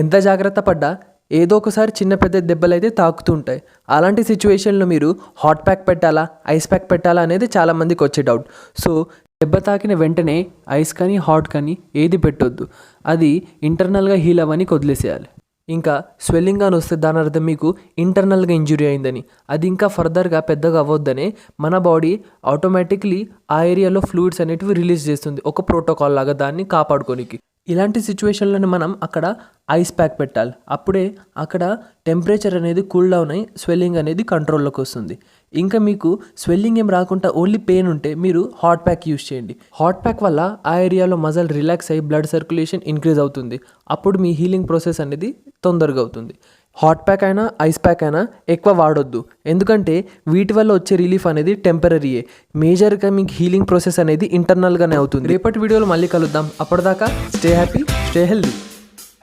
ఎంత జాగ్రత్త పడ్డా ఏదో ఒకసారి చిన్న పెద్ద దెబ్బలైతే తాకుతుంటాయి. అలాంటి సిచ్యువేషన్లో మీరు హాట్ ప్యాక్ పెట్టాలా, ఐస్ ప్యాక్ పెట్టాలా అనేది చాలామందికి వచ్చే డౌట్. సో దెబ్బ తాకిన వెంటనే ఐస్ కానీ హాట్ కానీ ఏది పెట్టొద్దు. అది ఇంటర్నల్గా హీల్ అవ్వని వదిలేసేయాలి. ఇంకా స్వెల్లింగ్ అని వస్తే దాని అర్థం మీకు ఇంటర్నల్గా ఇంజురీ అయిందని. అది ఇంకా ఫర్దర్గా పెద్దగా అవ్వద్దనే మన బాడీ ఆటోమేటిక్లీ ఆ ఏరియాలో ఫ్లూయిడ్స్ అనేటివి రిలీజ్ చేస్తుంది, ఒక ప్రోటోకాల్ లాగా దాన్ని కాపాడుకోనికి. ఇలాంటి సిచ్యువేషన్లోనే మనం అక్కడ ఐస్ ప్యాక్ పెట్టాలి. అప్పుడే అక్కడ టెంపరేచర్ అనేది కూల్ డౌన్ అయ్యి స్వెల్లింగ్ అనేది కంట్రోల్లోకి వస్తుంది. ఇంకా మీకు స్వెల్లింగ్ ఏం రాకుండా ఓన్లీ పెయిన్ ఉంటే మీరు హాట్ ప్యాక్ యూస్ చేయండి. హాట్ ప్యాక్ వల్ల ఆ ఏరియాలో మజిల్ రిలాక్స్ అయ్యి బ్లడ్ సర్క్యులేషన్ ఇంక్రీజ్ అవుతుంది. అప్పుడు మీ హీలింగ్ ప్రాసెస్ అనేది తొందరగా అవుతుంది. హాట్ ప్యాక్ అయినా ఐస్ ప్యాక్ అయినా ఎక్కువ వాడొద్దు, ఎందుకంటే వీటి వల్ల వచ్చే రిలీఫ్ అనేది టెంపరీయే. మేజర్గా మీకు హీలింగ్ ప్రాసెస్ అనేది ఇంటర్నల్గానే అవుతుంది. రేపటి వీడియోలో మళ్ళీ కలుద్దాం. అప్పటిదాకా స్టే హ్యాపీ, స్టే హెల్దీ.